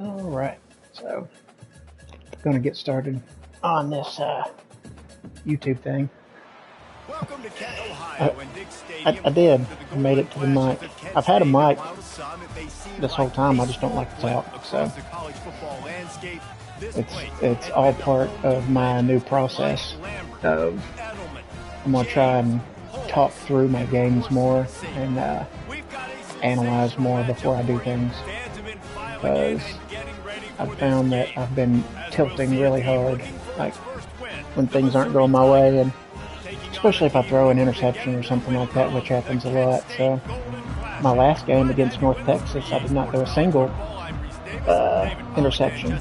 Alright, so I'm going to get started on this YouTube thing. Welcome to Kent, Ohio, and Dick Stadium. I did. I made it to the mic. I've had a mic this whole time. I just don't like to talk. So it's all part of my new process of I'm going to try and talk through my games more and analyze more before I do things. Because I've found that I've been tilting really hard, like when things aren't going my way, and especially if I throw an interception or something like that, which happens a lot. So my last game against North Texas, I did not throw a single interception.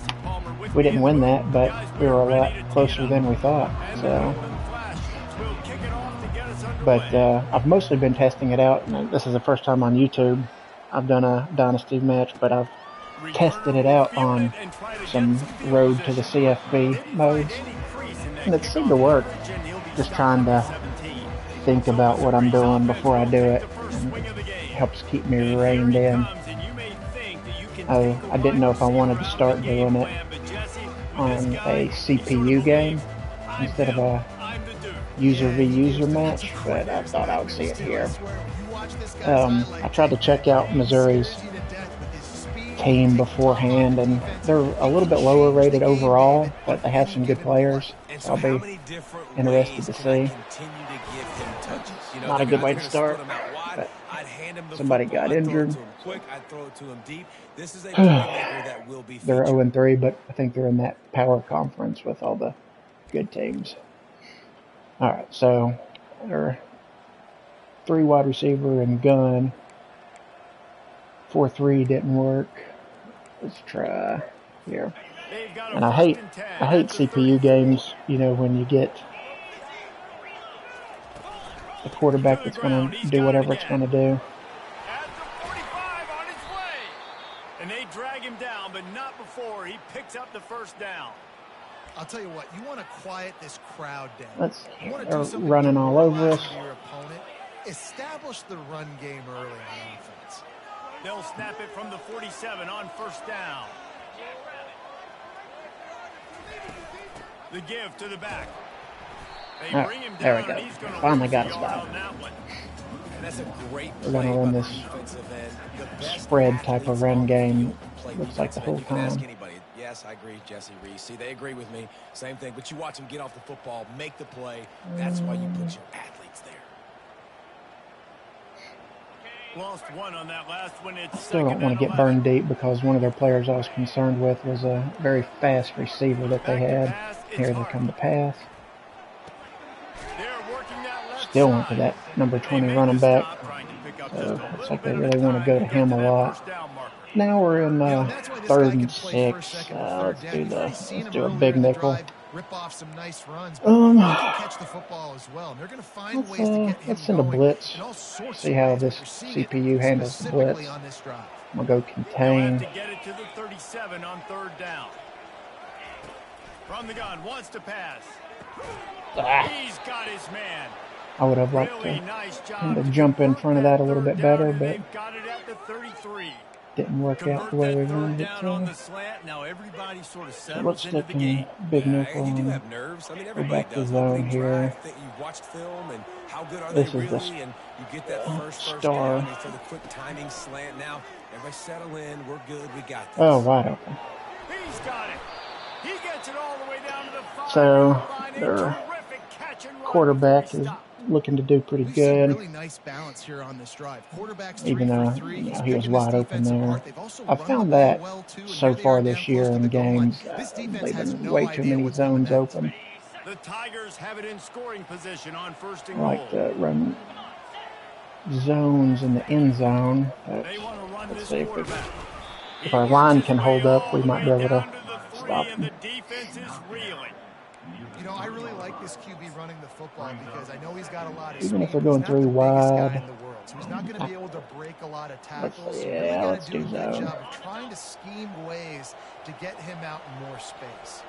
We didn't win that, but we were a lot closer than we thought. So, but I've mostly been testing it out. And this is the first time on YouTube I've done a Dynasty match, but I've tested it out on some road to the CFB modes, and it seemed to work. Just trying to think about what I'm doing before I do it, and it helps keep me reined in. I didn't know if I wanted to start doing it on a CPU game instead of a user v user match, but I thought I would see it here. I tried to check out Missouri's team beforehand, and they're a little bit lower rated overall, but they have some good players. So I'll be interested to see. Not a good way to start, but somebody got injured. They're 0-3, but I think they're in that power conference with all the good teams. Alright, so they're 3 wide receiver and gun. 4-3 didn't work. Let's try here. And I hate CPU games, you know, when you get a quarterback that's going to do whatever it's going to do. And they drag him down, but not before he picks up the first down. I'll tell you what, you want to quiet this crowd down. They're running all over us. Establish the run game early on offense. They'll snap it from the 47 on first down. The give to the back. They bring him down. There we go. Finally got a stop. We're going to run this spread type of run game. Looks like the whole time. Yes, I agree, Jesse Reese. See, they agree with me. Same thing. But you watch them get off the football, make the play. That's why you put your athletes there. Lost one on that last one. I still don't want to get burned deep because one of their players I was concerned with was a very fast receiver that they had. Here they come to pass. Still went to that number 20 running back. So looks like they really want to go to him a lot. Now we're in 3rd and 6. Let's do a big nickel. Let's send a blitz. See how this CPU handles the blitz. I'm gonna go contain. From the gun, wants to pass. He's got his man. I would have liked to jump in front of that a little bit better, but didn't work out the way we wanted it to. So let's stick in big nickel and go back to zone here. This is the star. Oh, wide open. So their quarterback is looking to do pretty good, even though he was wide open there. I've found that so far this year in games, they've been way too many zones open. The Tigers have it in scoring position on first and goal. I like to run zones in the end zone. Let's see if our line can hold up, we might be able to stop them. You know, I really like this QB running the football because I know he's got a lot of even if they're going 3 wide. So he's not going to be able to break a lot of tackles. Let's do zone. Trying to scheme ways to get him out in more space.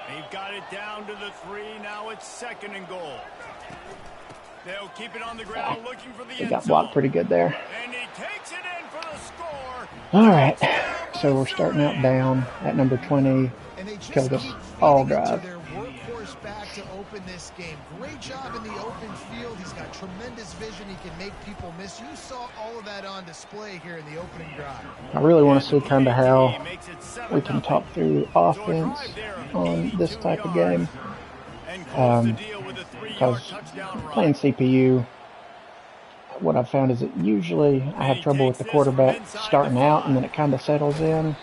They've got it down to the 3. Now it's 2nd and goal. They'll keep it on the ground, looking for the end zone. He got blocked pretty good there. And he takes it in for the score. All right. So we're starting out down at number 20. Killed us all drive. Back to open this game. Great job in the open field. He's got tremendous vision. He can make people miss. You saw all of that on display here in the opening drive. I really want to see kind of how we can talk through offense on this type of game. Because playing CPU, what I've found is that usually I have trouble with the quarterback starting out and then it kind of settles in.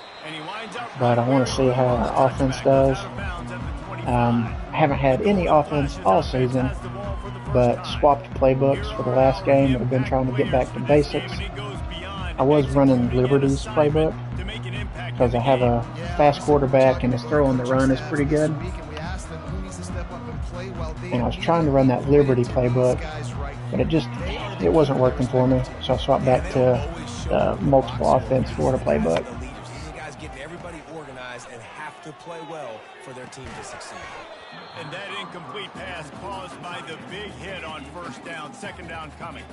But I want to see how our offense does. I haven't had any offense all season, but swapped playbooks for the last game. I've been trying to get back to basics. I was running Liberty's playbook because I have a fast quarterback and his throw on the run is pretty good. And I was trying to run that Liberty playbook, but it wasn't working for me. So I swapped back to multiple offense Florida playbook. Everybody organized and have to play well for their team to succeed. And that incomplete pass caused by the big hit on first down, second down coming.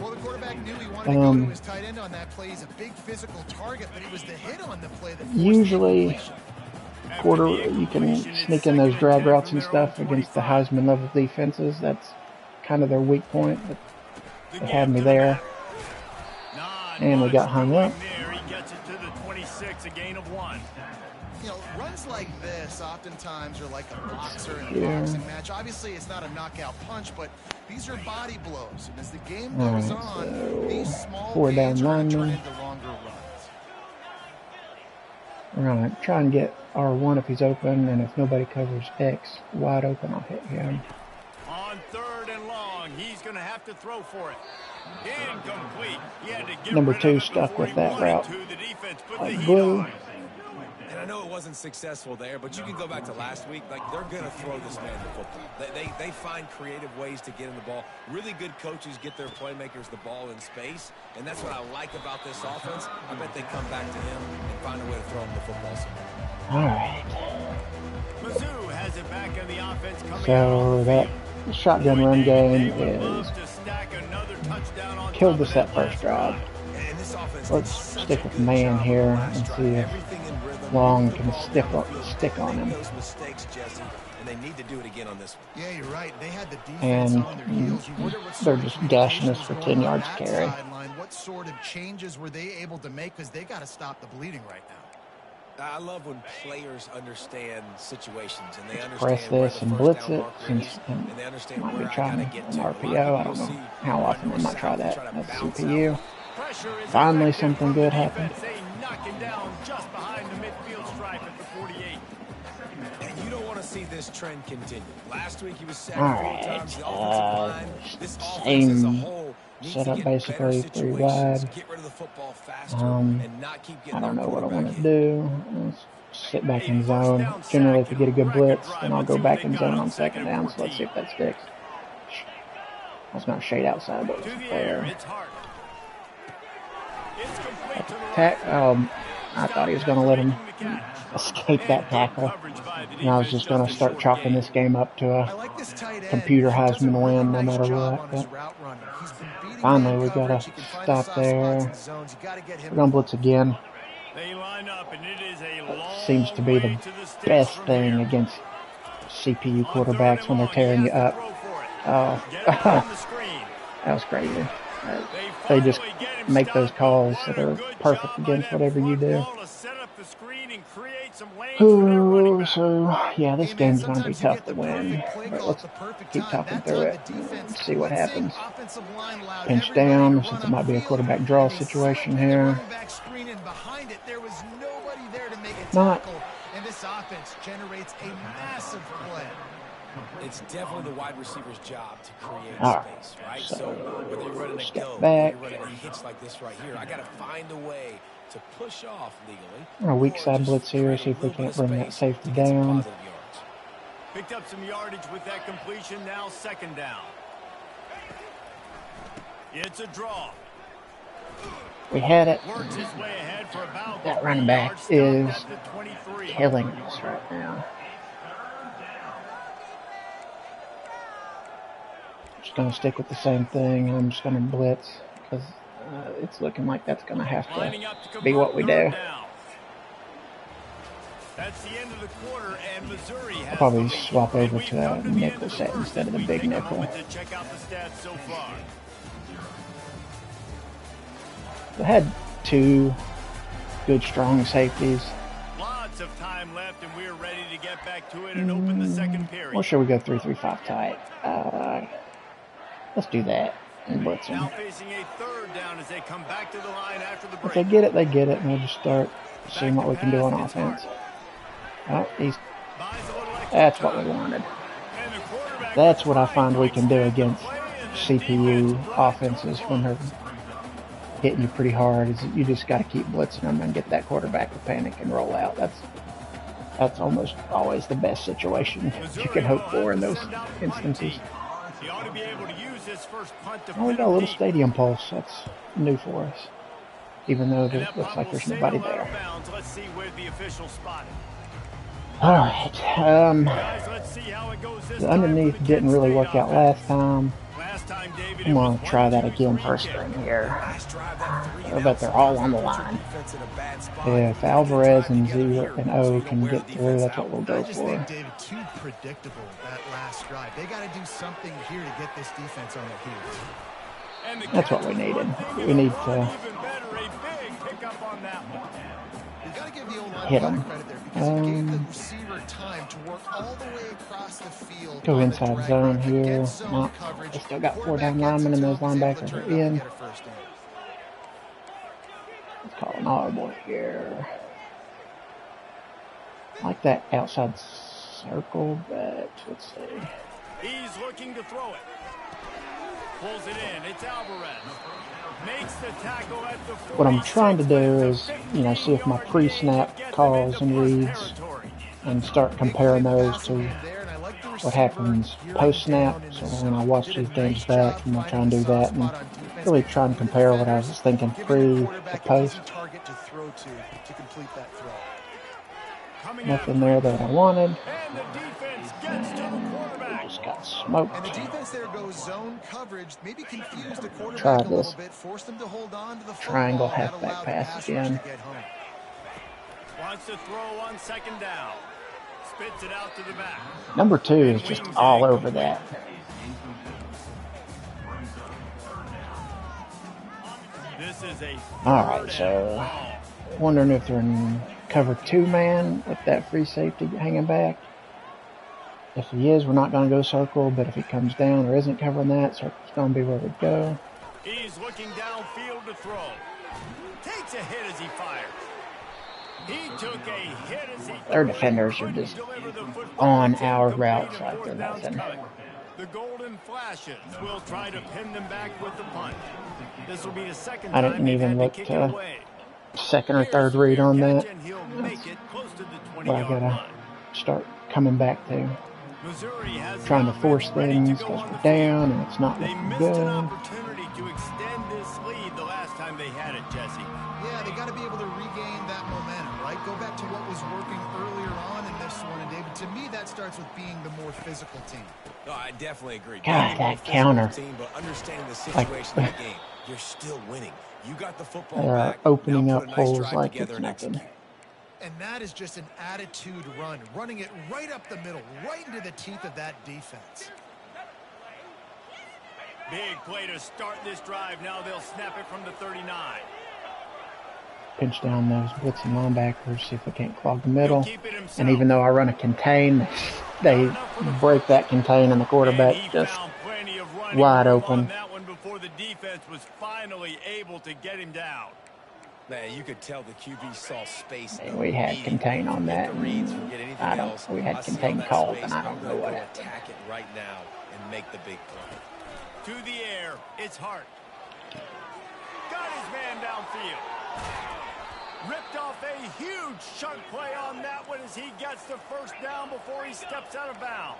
Well, the quarterback knew he wanted to go to his tight end on that play. He's a big physical target, but it was the hit on the play that usually you can sneak in those drag routes and stuff against the Heisman level defenses. That's kind of their weak point, but they had me there. And we got hung up. He gets it to the 26, a gain of 1. You know, runs like this oftentimes are like a boxer in a boxing match. Obviously, it's not a knockout punch, but these are body blows. And as the game goes on, these small gains are going to turn into longer runs. We're going to try and get R1 if he's open, and if nobody covers X wide open, I'll hit him. On 3rd and long, he's going to have to throw for it. Incomplete. He had to get Number 2 stuck with that route like glue. And I know it wasn't successful there, but you can go back to last week. Like, they're going to throw this man the football. They find creative ways to get him the ball. Really good coaches get their playmakers the ball in space, and that's what I like about this offense. I bet they come back to him and find a way to throw him the football somewhere. All right. Mizzou has it back in the offense coming so that shotgun run game is killed us that first drive. Let's stick with man here and see if Long can stick on him. Yeah, you're right. They had the and on their heels. they're just gashing us for 10 yards carry. What sort of changes were they able to make? Because they got to stop the bleeding right now. I love when players understand situations and they understand press this and blitz it. And they understand might where be trying I gotta get an to. RPO. I don't know how often they might try that. That's CPU. Finally, something good happened. Knocking down just behind the midfield stripe at the 48. And you don't want to see this trend continue. Last week he was sacked 4 times. The offensive line, this offense as a whole set up basically 3 wide. Get rid of the football faster and not keep getting I don't know what I want to do. Let's sit back in zone. Generally, if you get a good blitz, then I'll go back in zone on second down. So let's see if that sticks. I was going to shade outside, but it was there. I thought he was going to let him escape that tackle. And I was just going to start chalking this game up to a computer Heisman win no matter what. But finally, we got to stop there. We're going to blitz again. That seems to be the best thing against CPU quarterbacks when they're tearing you up. Oh, that was crazy. They just make those calls that are perfect against whatever you do. Ooh, so, yeah, this game's going to be tough to win. But let's keep talking through it and see what happens. Pinch down, since it might be a quarterback draw situation here. Not. And this offense generates a massive play. It's definitely the wide receiver's job to create space, right? So whether you're running a go, back. you're running a hitch like this right here, I got to find a way to push off legally. A weak side blitz here, see if we can't bring that safety down. Picked up some yardage with that completion, now second down. It's a draw. We had it. Works his way ahead for about That running back is killing us right now. Just going to stick with the same thing, and I'm just going to blitz because it's looking like that's going to have to be what we do. That's the end of the quarter, and Missouri has I'll probably swap over to a nickel set instead of the big nickel. To check out the stats so far. I had 2 good, strong safeties. Lots of time left, and we're ready to get back to it and open the second period. Or should we go 3-3-5 tight? Let's do that and blitz them. Now facing a third down as they come back to the line after the break. If they get it, they get it, and we'll just start seeing what we can do on offense. Oh, that's what we wanted. That's what I find we can do against CPU offenses when they're hitting you pretty hard. Is you just got to keep blitzing them and get that quarterback to panic and roll out. That's almost always the best situation you can hope for in those instances. Oh, we got a little stadium pulse. That's new for us, even though it looks like there's nobody there. All right. The underneath didn't really work out last time. I'm going to try that again first thing here. I bet they're all on the line. If Alvarez and Z and O can get through, that's what we'll go for. I just think, David, too predictable that last drive. They got to do something here to get this defense on their heels. That's what we needed. We need to hit them. Go inside zone here. No, they still got 4 down linemen, and those linebackers are in. Let's call an audible here. I like that outside circle, but let's see. He's looking to throw it. Pulls it in. It's Alvarez. Makes the tackle at the 40. What I'm trying to do is, see if my pre-snap calls and reads and start comparing those to what happens post-snap. So when I watch these games back, I'm going to try and do that and really try and compare what I was thinking pre to post. Nothing there that I wanted. Just got smoked. And the defense there goes zone coverage, maybe confused the quarterback Try a this little bit, forced them to hold on to the triangle football. halfback pass again. Wants to throw on second down. Spits it out to the back. Number 2 is just all over that. This is a all right, so wondering if they're in cover 2 man with that free safety hanging back. If he is, we're not going to go circle, but if he comes down or isn't covering that, circle's going to be where we go. He's looking downfield to throw. Takes a hit as he fires. He took a hit as he... Their defenders are just on our routes like they're nothing. The golden flashes will try to pin them back with the punt. This will be the second I didn't even look to second or third read on that. But I got to start coming back to trying to force things because we're down and it's not looking good. They missed an opportunity to extend this lead the last time they had it, Jesse. Yeah, they got to be able to regain that momentum, right? Go back to what was working earlier on in this one. And David, to me, that starts with being the more physical team. No, I definitely agree. God, that counter. Team, but understanding the situation of the game, you're still winning. You got the football back. Opening up holes like it's nothing. And that is just an attitude run, running it right up the middle, right into the teeth of that defense. Big play to start this drive. Now they'll snap it from the 39. Pinch down those blitzing linebackers, see if we can't clog the middle. And even though I run a contain, they break that contain and the quarterback just wide open. That one before the defense was finally able to get him down. Man, you could tell the QB saw space. And we had contain on that. And we had contain called, and I don't know what happened. Attack it right now and make the big play. To the air, it's Hart. Got his man downfield. Ripped off a huge chunk play on that one as he gets the first down before he steps out of bounds.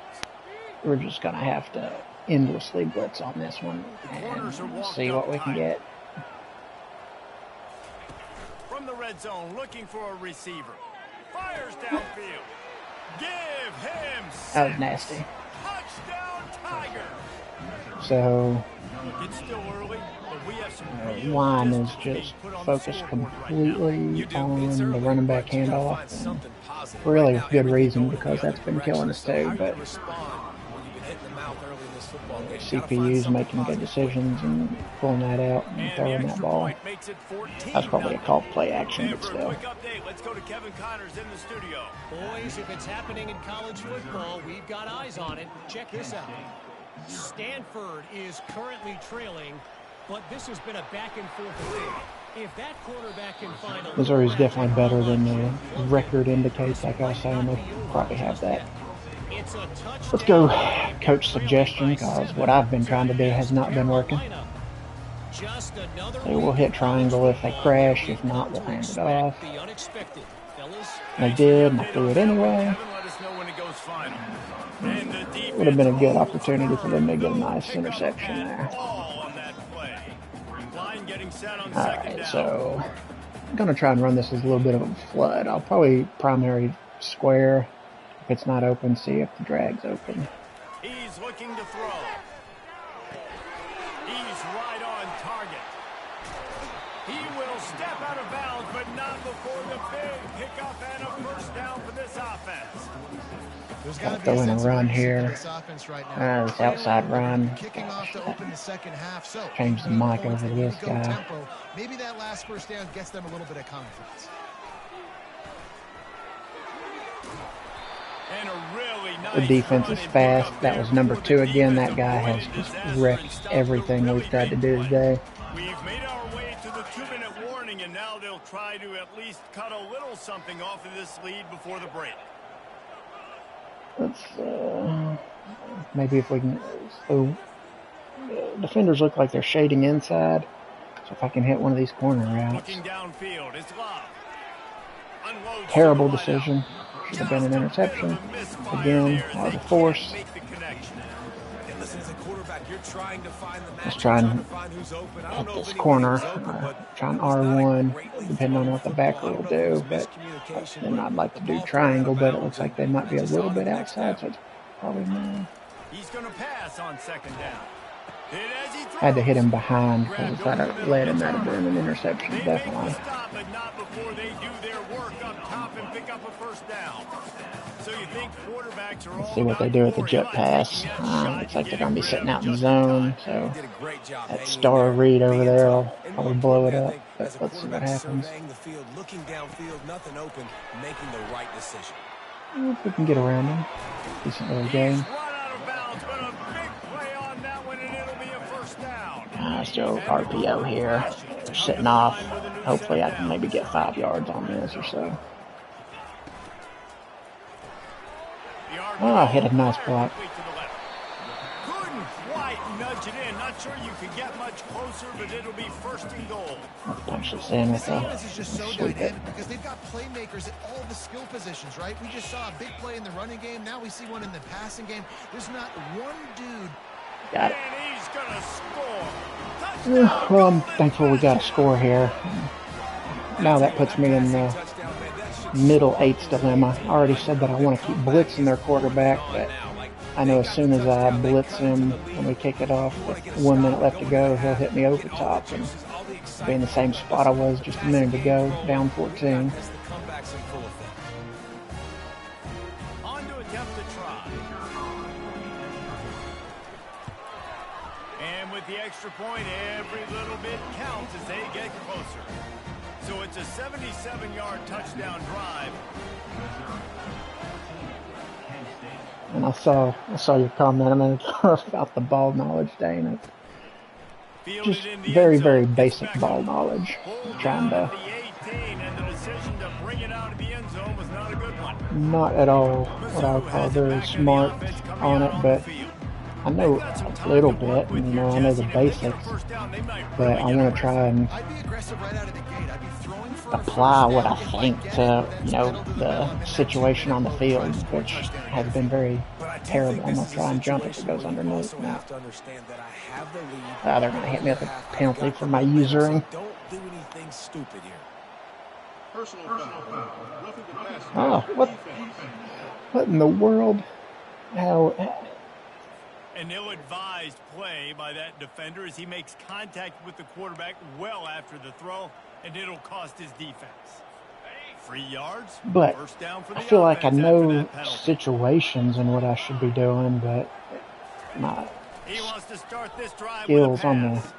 We're just going to have to endlessly blitz on this one and see what we can get. From the red zone, looking for a receiver. Fires downfield. Give him six. That was nasty. Touchdown, Tiger. So it's still early, line is just focused completely on the running back handoff, and really with good reason, because that's been killing us too. But CPU's making good decisions and pulling that out and throwing that ball. That's probably a called play action, but still. Let's go to Kevin Connors in the studio. Boys, if it's happening in college football, we've got eyes on it. Check this out. Stanford is currently trailing, but this has been a back-and-forth affair. If that quarterback can find a... Missouri's definitely better than the record indicates. Like I was saying, they probably have that. Let's go coach suggestion, because what I've been trying to do has not been working. So we'll hit triangle if they crash. If not, we'll hand it off. They did, and I threw it anyway. Would have been a good opportunity for them to get a nice interception there. Alright, so I'm going to try and run this as a little bit of a flood. I'll probably primary square. If it's not open, see if the drag's open. He's looking to throw. He's right on target. He will step out of bounds, but not before the big pickup and a first down for this offense. Got to throw in a run here. This outside run. Change the mic over to this guy. Maybe that last first down gets them a little bit of confidence. The defense is fast. That was number 2 again. That guy has just wrecked everything we've tried to do today. We've made our way to the 2-minute warning, and now they'll try to at least cut a little something off of this lead before the break. Let's maybe if we can. So defenders look like they're shading inside. So if I can hit one of these corner routes. Terrible decision. Should have been an interception. Again, that was a force. Let's try and hit this corner. Try an R1, depending on what the backer will do. But then I'd like to do triangle, but it looks like they might be a little bit outside, so it's probably no. He's going to pass on second down. Had to hit him behind, because if I'd have led him, that'd have been an interception, definitely. Let's see what they do with the jet pass. Looks like they're going to be sitting out in the zone, so that star read over there will probably blow it up. But let's see what happens. If we can get around him. Decent little game. Still RPO here. They're sitting off. Hopefully I can maybe get 5 yards on this or so. Oh, I hit a nice block. Couldn't quite nudge it in. Not sure you could get much closer, but it'll be first and goal. Let's punch this in with This is just so dynamic because they've got playmakers at all the skill positions, right? We just saw a big play in the running game. Now we see one in the passing game. There's not one dude. Got it. And he's gonna score. Well, I'm thankful we got a score here. Now that puts me in the middle eights dilemma. I already said that I want to keep blitzing their quarterback, but I know as soon as I blitz him when we kick it off with 1 minute left to go, he'll hit me over top and be in the same spot I was just a minute ago, down 14. On to attempt to try. And with the extra point, every little bit counts as they get closer. So it's a 77-yard touchdown drive. And I saw your comment a minute ago about the ball knowledge, Dane. Just very, very basic ball knowledge. Trying to not at all what I would call very smart on it, but I know a little bit, and, you know, I know the basics, but I want to try and apply what I think to, you know, the situation on the field, which has been very terrible. I'm going to try and jump if it goes underneath now. They're going to hit me with a penalty for my usering. Oh, what in the world? How? An ill-advised play by that defender as he makes contact with the quarterback well after the throw, and it'll cost his defense. 3 yards, But first down for the I feel like I offense know after that penalty. situations and what I should be doing, but my He wants to start this drive with a skills on the pass.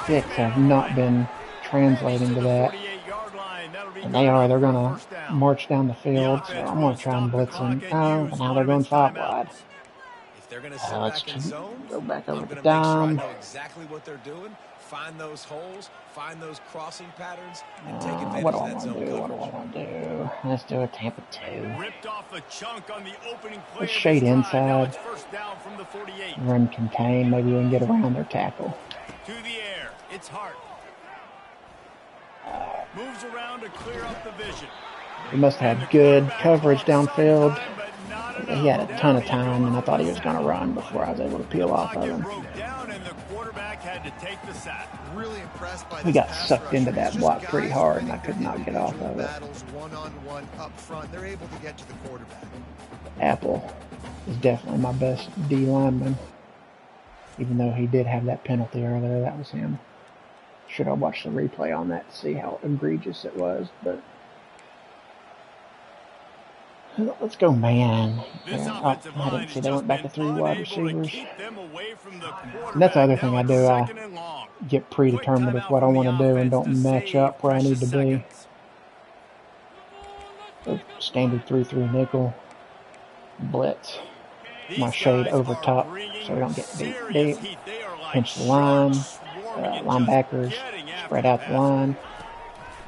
sticks have not been translating to that. 48-yard line. That'll be And good they're enough going for a to first down. march down the The field, so offense I'm will going to try and stop the blitz clock them. and Oh, use now one they're of going its 5 timeouts. wide. If they're going to sit Let's back in zone, go back over I'm to going to make sure I dime. know exactly what they're doing, find those holes, find those crossing patterns, and take advantage What do of I that want zone to do? What do coverage. I want to do? Let's do a Tampa 2. Ripped off a chunk on the opening play Let's of shade this drive. Now inside. it's first down from the 48. Run contain. Maybe we can get around their tackle. To the air. It's Hart. Moves around to clear up the vision. We must have good coverage downfield. He had a ton of time, and I thought he was going to run before I was able to peel off of him. Broke down and the quarterback had to take the sack. Really impressed by We this got pass sucked into rusher. that It's block just pretty guys hard, and I winning could not get off individual of it. battles one-on-one up front. They're able to get to the quarterback. Apple is definitely my best D lineman. Even though he did have that penalty earlier, that was him. Should have watched the replay on that to see how egregious it was, but let's go man. This Yeah. offensive I line didn't has see they went just back been to 3 wide unable to receivers. keep them away from the And that's the other quarterback. thing Now I it's do. I second and long. get predetermined with what I want to do and don't match up where I need to be. So standard 3-3 nickel. Blitz. My shade over top so we don't get beat deep. Pinch the line. Linebackers spread out the line.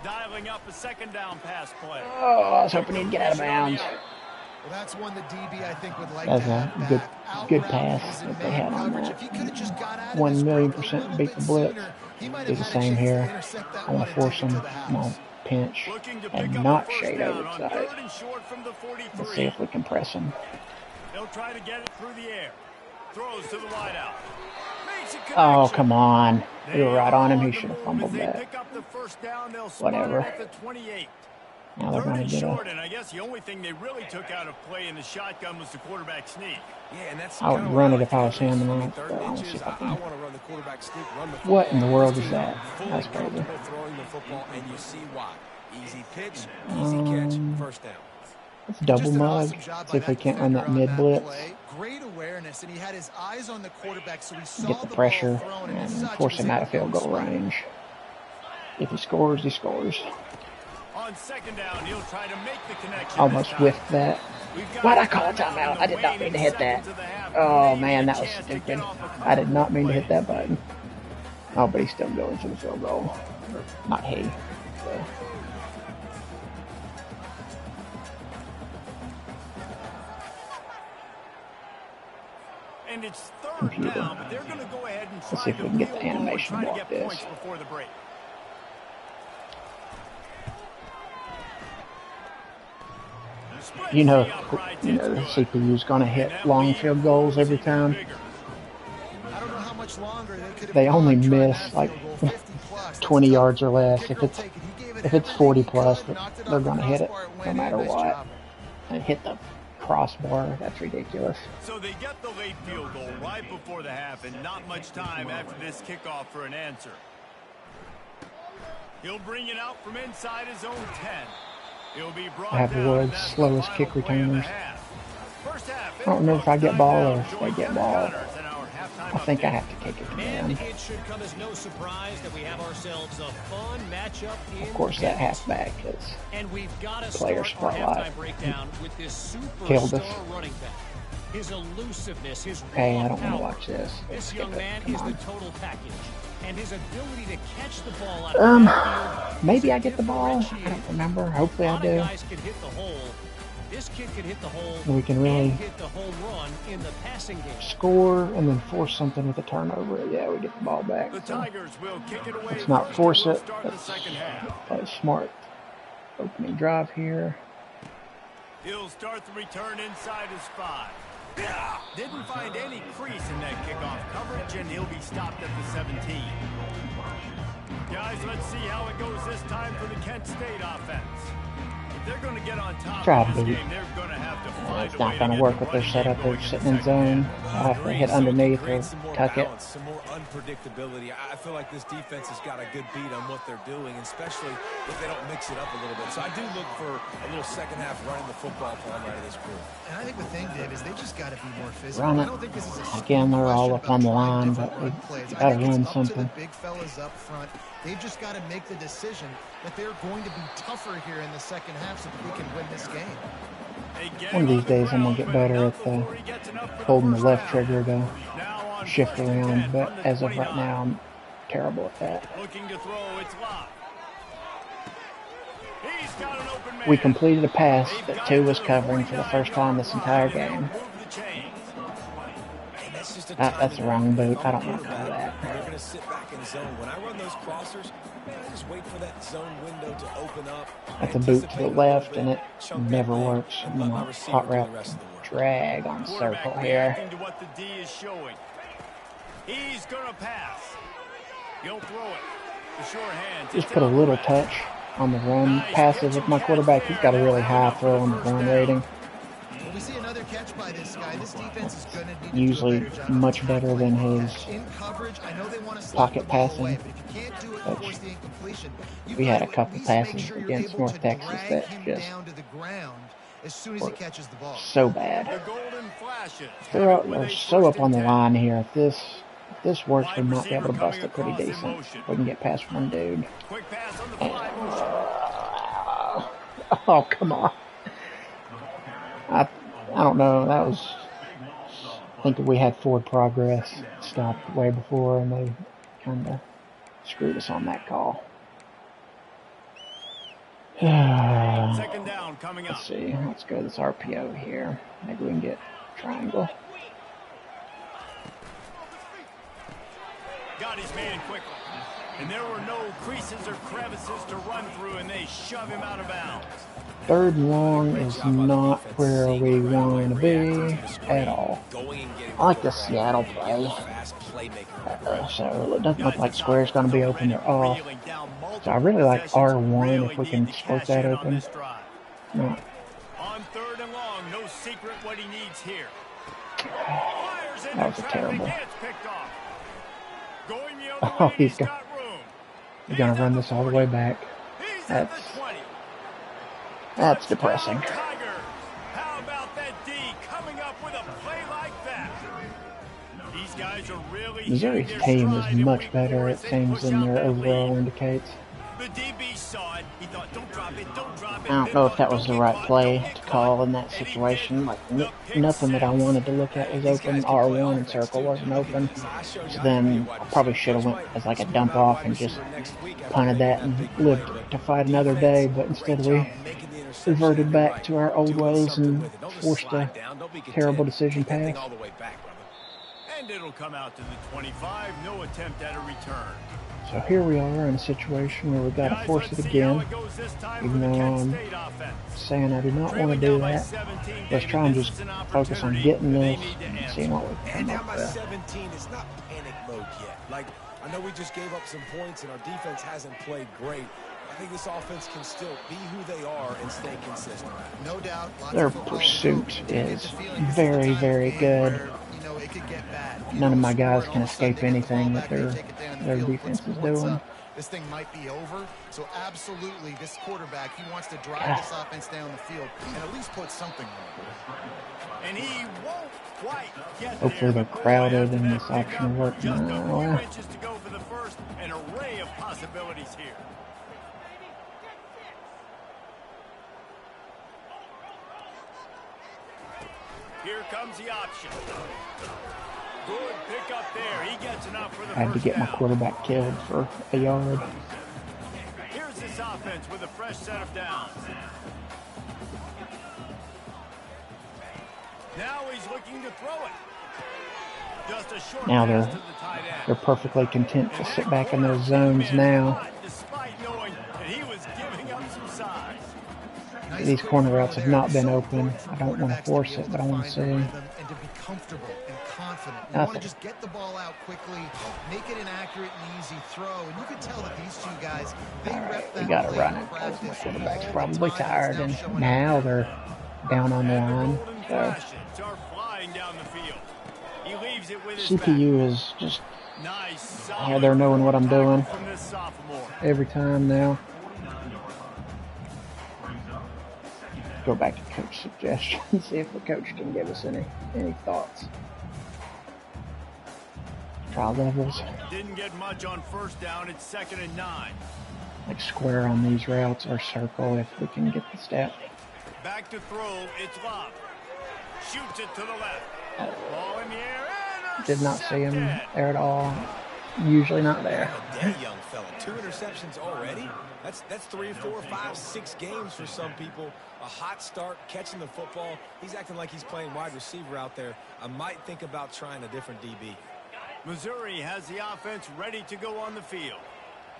Dialing up a second down pass play. Oh, I was hoping he'd get out of bounds. Well, that's one the DB I think would like That's to a have good- back. good Out-route pass his that they man had on coverage. that. If he could have just got out of 1,000,000% this beat the blitz. sooner, he might Do have the had a same chance to here. intercept that I want one to and force take it him. to the I'm going house. to pinch Looking to pick and up not a first shade down over on side. 3rd and short from the Let's 43. see if we can press him. They'll try to get it through the air. Throws to the wideout. Makes a Oh, connection. come on. We They were right on him. are He the should have move fumbled as they that. pick up the first down. They'll Whatever. spot it at the 28. Now they're 3rd going and to get short, a... and I guess the only thing they really took out of play in the shotgun was the quarterback sneak. Yeah, and that's I would kinda run what it if I was like to him, do. and Third I and want to see inches, if I I can... want to run the quarterback sneak, run the What in the football. world This is team that? fully That's crazy. comfortable throwing the football, and you see why. Easy pitch, easy catch, first down. Let's double Just an mug. awesome job See by if we that can't run defender that on mid that blitz. play. Great awareness, and he had his eyes on the quarterback, so he saw Get the ball pressure thrown, and as such, force he was him out able of to go field and goal spot it. range. If he scores, he scores. On second down, he'll try to make the connection. Almost this time. whiffed that. We've got Why'd I a call a timeout timeout? in I the did not mean to hit that. waning seconds of the half. Oh Maybe man, a that was chance to stupid. get off a I did not mean to play. hit that button. Oh, but he's still going for the field goal. Not he. So. And it's third Computer. down, but they're going to go ahead and Let's try see if to we can get the field goal and animation try to block get this. points before the break. You know, the CPU's going to hit long field goals every time. I don't know how much longer they could have They only gone trying miss that like field goal, 50 plus. 20 That's yards or tough. less. Kicker If will it's take it. He gave it if it's everything 40 he plus, could, knocked it they're off the going to hit it crossbar, no went matter in. Nice what. job. And hit the crossbar. That's ridiculous. So they get the late field goal right before the half, and not much time after this kickoff for an answer. He'll bring it out from inside his own 10. He'll be brought I have the down, world's and that's the slowest final kick play of the returners. half. First half, I don't remember if I get ball or if they Join get Kevin ball. Connors in our halftime I think I update. have to kick it to And them. it should come as no surprise that we have ourselves a fun matchup in Of course, that Kansas. halfback is And we've got to player start our spotlight. halftime breakdown with this Killed us. superstar running back. His elusiveness, his Hey, raw I don't want power. to watch this. Let's This skip young it. man Come is the on. total package. And his ability to catch the ball out of the backfield Maybe is a I get the ball. I differentiator. don't remember. Hopefully A I lot do. of guys can hit the hole. This kid can hit the hole We can really and hit the home run in the passing game. score and then force something with a turnover. Yeah, we get the ball back. The So Tigers will kick it away. let's not first, force and we'll it. start the Let's second half. play smart. Opening drive here. He'll start the return inside his 5. Didn't find any crease in that kickoff coverage, and he'll be stopped at the 17. Guys, let's see how it goes this time for the Kent State offense. they're going to get on top Try of to this beat. game, they're going to have to find It's a not way going to get work the with their running setup. game They're going in sitting the in second zone. half. I have to hit So underneath to or create some more tuck it. balance, some more unpredictability. I feel like this defense has got a good beat on what they're doing, especially if they don't mix it up a little bit. So I do look for a little second half running the football plan out of this group. And I think the thing, Dave, is they just got to be more physical. Run I it. don't think this is a Again, they're all up question on the about trying line, different but run we plays. I got to think it's run up to something. the big fellas up front. They've just got to make the decision that they're going to be tougher here in the second half so that we can win this game. One of these days I'm going to get better at holding the left trigger to shift around, but as of right now, I'm terrible at that. Looking to throw, it's locked. He's got an open man. We completed a pass that 2 was covering for the first time this entire game. That's the wrong boot. I don't want to call that. They're going to sit back in zone. When I run those crossers, man, I just wait for that zone window to open up. That's a boot to the left, and it never works. I'm going to hot route drag on circle here. To what the D is showing. He's going to pass. He'll throw it. The short hand. Just put a little touch on the run passes with my quarterback. He's got a really high throw and run rating. We see another catch by this guy. This defense is going to need Usually to do a better job much better than his in coverage. I know they want to pocket passing. but if you can't do it and force the incompletion, We had a couple passes against North Texas that just down to the ground as soon as he catches the ball. so bad. The golden flashes. They're so up on the line here. If this works, we might be able to bust it pretty decent. We can get past one dude. Quick pass on the fly motion. Oh, come on. I don't know. That was... I think we had forward progress stopped way before, and they kind of screwed us on that call. Second down coming up. Let's see. Let's go to this RPO here. Maybe we can get triangle. Got his man quickly. And there were no creases or crevices to run through, and they shove him out of bounds. Third and long is not where we want to be at all. I like the Seattle play. So it doesn't look like square's going to be open. They're off. So I really like R1 if we can split that open. No. On third and long, no secret what he needs here. That was a terrible. Oh, he's going to run this all the way back. That's depressing. How about that D coming up with a play like that? These guys are really Missouri's team is much better, it seems, than their overall indicates. The DB saw it. He thought, don't drop it, don't drop it. I don't know if that was the right play to call in that situation. Like, nothing that I wanted to look at was open. R1 and circle wasn't open. So then I probably should have went as like a dump off and just punted that and lived to fight another day. But instead we reverted back to our old ways and forced a terrible decision pass. And it'll come out to the 25. No attempt at a return. So here we are in a situation where we've got to force it again, even though I'm saying I do not want to do that. Let's try and just focus on getting this and seeing what we can come up with. 17 is not panic mode yet. Like, I know we just gave up some points and our defense hasn't played great. I think this offense can still be who they are and stay consistent. No doubt. Their pursuit is very, very good. None of my guys can escape anything that their defense is doing. This thing might be over, so absolutely this quarterback, he wants to drive this offense down the field and at least put something on it. And he won't quite get Hopefully they're crowded and this option will work. Just a few inches to go for the first, an array of possibilities here. Here comes the option. Good pick up there. He gets enough for the I had to get my quarterback killed for a yard. Here's this offense with a fresh set of downs. Now he's looking to throw it. Just a short Now pass to the tight end. they're perfectly content to sit back in those zones now. Despite knowing that he was giving up some size. These corner routes have not been open. I don't want to force it, but I want to see. And to be comfortable and confident. You want to just get the ball out quickly, make it an accurate and easy throw. And you can tell that these two guys, they rep that. We got to run it because my quarterback's probably tired, and now they're down on the line. So CPU is just, yeah, they're knowing what I'm doing every time now. Go back to coach suggestions, see if the coach can give us any thoughts. Trial levels. Didn't get much on first down. It's 2nd and 9. Like square on these routes or circle if we can get the step. Back to throw. It's Love. Shoots it to the left. Ball in the air. Did not see him there at all. Usually not there. That young fella, 2 interceptions already. That's 3, 4, 5, 6 games for some people. A hot start, catching the football. He's acting like he's playing wide receiver out there. I might think about trying a different DB. Missouri has the offense ready to go on the field.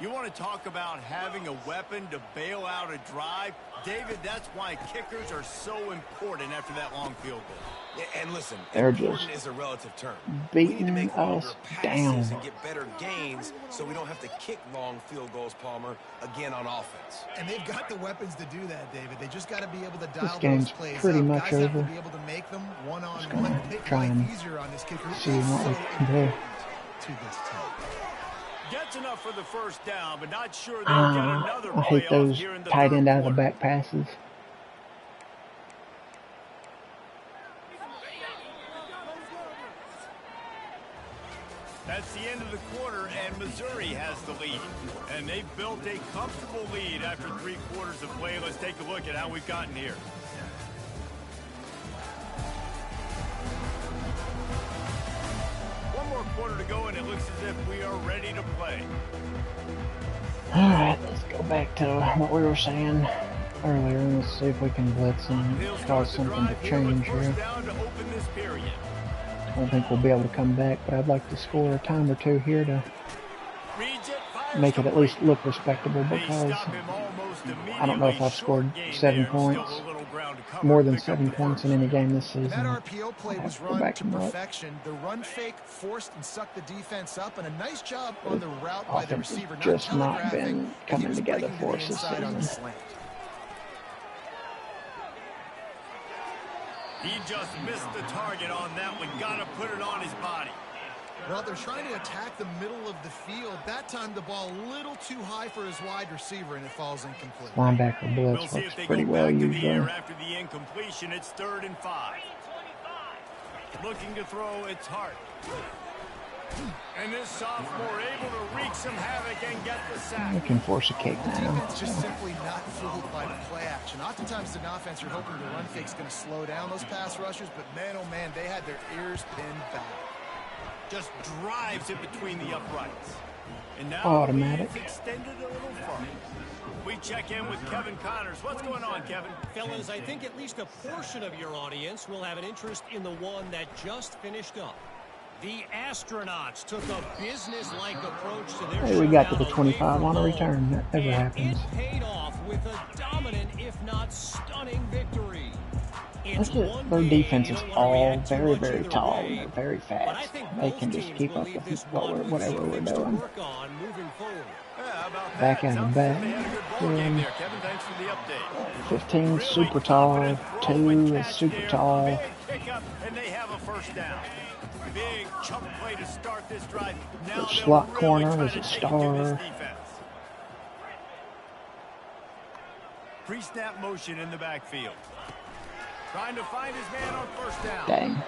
You want to talk about having a weapon to bail out a drive? David, that's why kickers are so important after that long field goal. Yeah, and listen, they're important is a relative term. Beating we need to make us down and get better gains so we don't have to kick long field goals, Palmer, again on offense. And they've got the weapons to do that, David. They just got to be able to this dial game's those plays pretty up. much Guys over. have to be able to make them one-on-one. Make Try life and easier on this kicker. see what we can do. To this team. Gets enough for the first down, but not sure they'll get another I hate those here in the tight end third out of the quarter. back passes. That's the end of the quarter, and Missouri has the lead. And they've built a comfortable lead after 3 quarters of play. Let's take a look at how we've gotten here. One more quarter to go, and it looks as if we are ready to play. Alright, let's go back to what we were saying earlier. Let's see if we can blitz and cause something to change here. I don't think we'll be able to come back, but I'd like to score a time or two here to make it at least look respectable, because I don't know if I've scored 7 points, more than 7 points in any game this season. That RPO play was run to perfection. The run fake forced and sucked the defense up, and a nice job on the route by the receiver. Just not been coming together for us this season. He just missed the target on that one. Got to put it on his body. Well, they're trying to attack the middle of the field. That time the ball a little too high for his wide receiver, and it falls incomplete. Linebacker blitz works pretty well usually. After the incompletion, it's 3rd and 5. Looking to throw, it's Hart. And this sophomore able to wreak some havoc and get the sack. We can force a kick now. Defense just simply not fooled by the play action. Oftentimes, an offense, you're hoping the run fake's going to slow down those pass rushers, but man, oh man, they had their ears pinned back. Just drives it between the uprights. And now automatic. Extended a little farther. We check in with Kevin Connors. What's going on, Kevin? Fellas, I think at least a portion of your audience will have an interest in the one that just finished up. The astronauts took a business-like approach to their Hey, we got to the 25 on a return. That never happens. It paid off with a dominant, if not stunning, victory. Their defense is all very, very tall, and they're very fast. They can just keep up with whatever we're doing. Back out of back. 15 super tall, 2 is super tall. And they have a first down. Big chunk play to start this drive. The slot corner is a star. Pre-snap motion in the backfield. Trying to find his man on first down. Dang.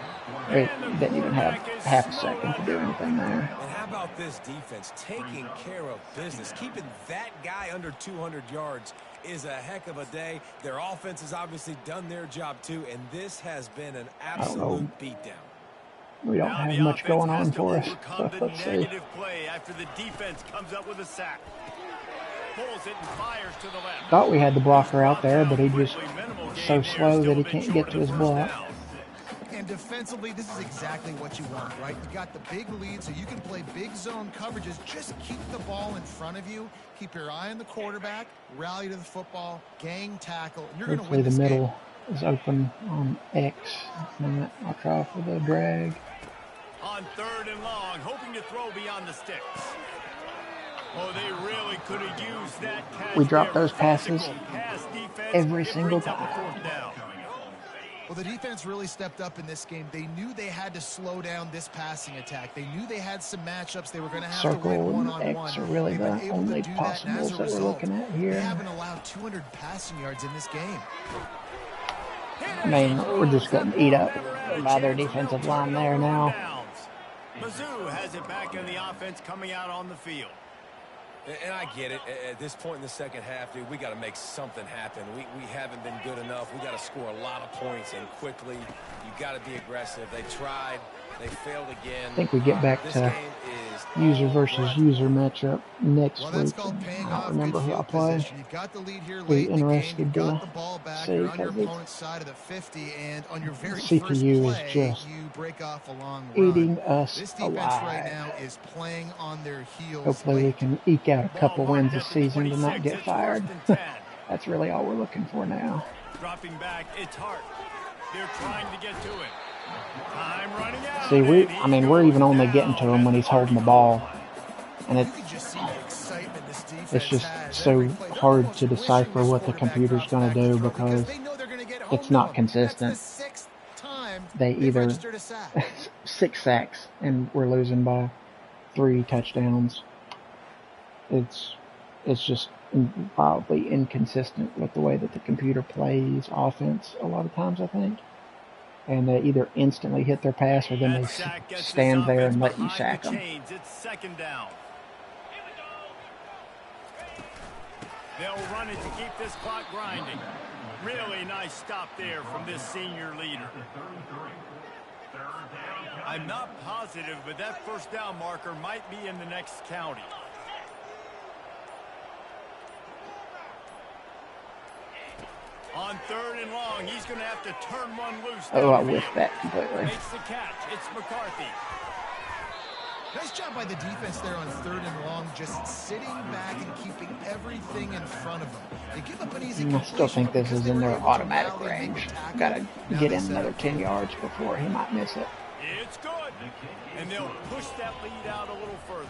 They didn't even have half a second to do anything there. And how about this defense taking care of business? Keeping that guy under 200 yards is a heck of a day. Their offense has obviously done their job too, and this has been an absolute beatdown. We don't have much going on for us. Let's see. Play after the defense comes up with a sack. Pulls it and fires to the left. Thought we had the blocker out there, but he just so slow that he can't get to his block. And defensively, this is exactly what you want, right? You got the big lead, so you can play big zone coverages. Just keep the ball in front of you. Keep your eye on the quarterback. Rally to the football. Gang tackle. And you're going to win this game. Hopefully the middle is open on X. And I'll try for the drag. On 3rd and long, hoping to throw beyond the sticks. Oh, they really could have used that catch. We drop those passes every single time. Well, the defense really stepped up in this game. They knew they had to slow down this passing attack. They knew they had some matchups they were going to have to win one-on-one. X are really the only possibles that we're looking at here. They haven't allowed 200 passing yards in this game. I mean, we're just getting eat up by their defensive line there now. Mizzou has it back in the offense coming out on the field. And I get it. At this point in the second half, dude, we got to make something happen. We haven't been good enough. We got to score a lot of points and quickly. You got to be aggressive. They tried. They failed again. I think we get back to user versus user matchup next week. I don't remember who I play. Be interested to see because CPU is just eating us alive. Hopefully we can eke out a couple wins this season to not get fired. That's really all we're looking for now. Dropping back, it's hard. They're trying to get to it. Time running out. See, we're even only getting to him when he's holding the ball, and it's just so hard to decipher what the computer's going to do because it's not consistent. They either 6 sacks and we're losing by 3 touchdowns. It's just wildly inconsistent with the way that the computer plays offense a lot of times, I think. And they either instantly hit their pass or then they stand there and let you sack them. It's 2nd down. They'll run it to keep this clock grinding. Really nice stop there from this senior leader. I'm not positive, but that 1st down marker might be in the next county. On 3rd and long, he's going to have to turn one loose. Oh, I whiffed that completely. Makes the catch. It's McCarthy. Nice job by the defense there on 3rd and long, just sitting back and keeping everything in front of them. They give up an easy I still think this is in their automatic range. Got to get in another 10 yards before he might miss it. It's good. And they'll push that lead out a little further.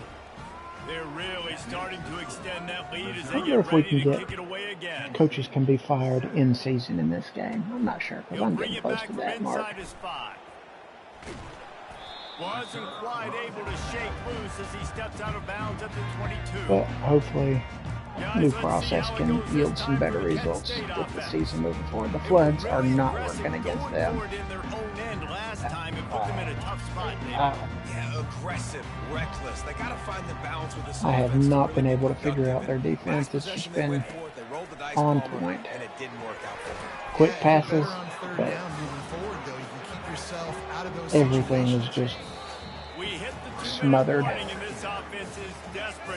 They're really starting to extend that lead as they get ready to kick it away again. Coaches can be fired in season in this game. I'm not sure because I'm getting close to that mark. Wasn't quite able to shake loose as he steps out of bounds at the 22. But hopefully, new process can yield some better results with the season moving forward. The Floods are not working against them. Aggressive, reckless. They got to find the balance with this. I have not been able to figure out their defense. It's just been on point. And it didn't work out for them. Quick passes, but everything is just smothered.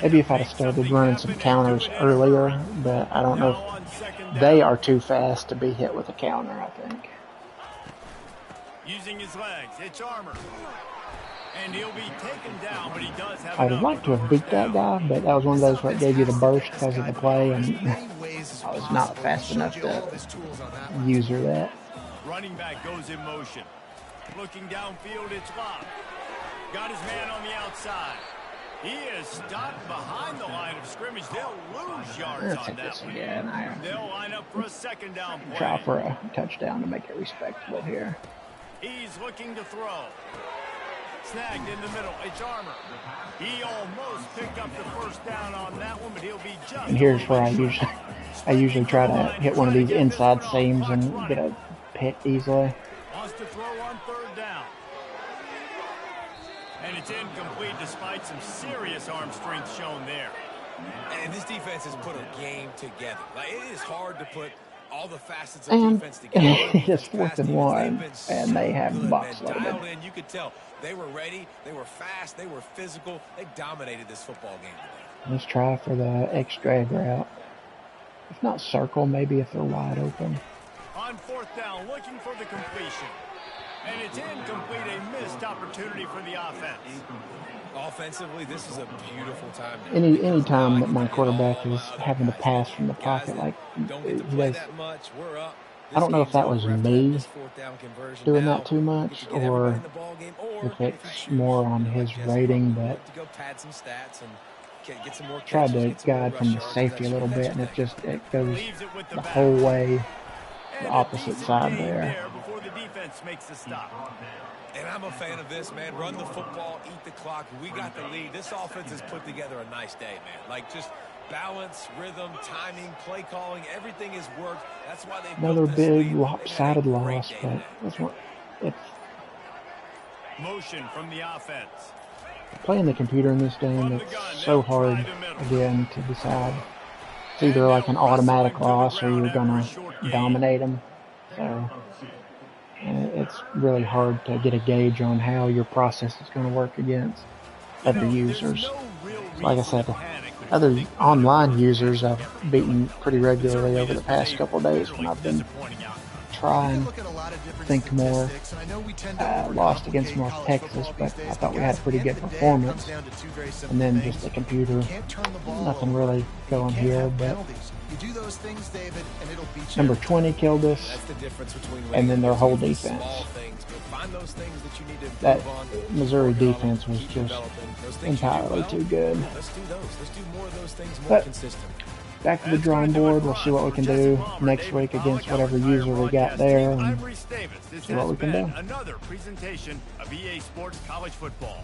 Maybe if I'd have started running some counters earlier, but I don't know if they are too fast to be hit with a counter, I think. Using his legs, it's Armour. And he'll be taken down, but he does have I would like to have beat that guy, but that was one of those where it gave you the burst because of the play, and I was not fast enough to user that. Running back goes in motion. Looking downfield, it's Locke. Got his man on the outside. He is stopped behind the line of scrimmage. They'll lose yards on that one. They'll line up for a 2nd down play. Try for a touchdown to make it respectable here. He's looking to throw. Snagged in the middle. It's Armour. He almost picked up the 1st down on that one, but he'll be just. And here's where I usually try to hit one of these inside seams and get a pick easily. Wants to throw on 3rd down. And it's incomplete despite some serious arm strength shown there. And this defense has put a game together. Like, it is hard to put all the facets of defense together. It is 4th and 1, and they have box loaded. You could tell they were ready, they were fast, they were physical. They dominated this football game today. Let's try for the X drag route. If not circle, maybe if they're wide open. On 4th down, looking for the completion. And it's incomplete, a missed opportunity for the offense. Offensively, this is a beautiful time. Any time that my quarterback is having to pass from the pocket, like don't get to he play does, that much. We're up. I don't know if that was me doing that too much, or if it's more on his rating, but tried to guide from the safety a little bit, and it goes the whole way the opposite side there. Before the defense makes the stop. And I'm a fan of this, man. Run the football, eat the clock. We got the lead. This offense has put together a nice day, man. Like, just balance, rhythm, timing, play calling, everything has worked. That's why they another big lopsided loss, but that's what it's motion from the offense. Playing the computer in this game, it's so hard again to decide. It's either like an automatic loss or you're gonna dominate them. So it's really hard to get a gauge on how your process is going to work against other users. Like I said, other online users I've beaten pretty regularly over the past couple of days when I've been trying to think more. Lost against North Texas, but I thought we had a pretty good performance. And then just the computer, nothing really going here, but number 20 killed us, and then their whole defense. That Missouri defense was just entirely too good. But back to the drawing board. We'll see what we can do next week against whatever user we got there, and see what we can do. Another presentation of EA Sports College Football.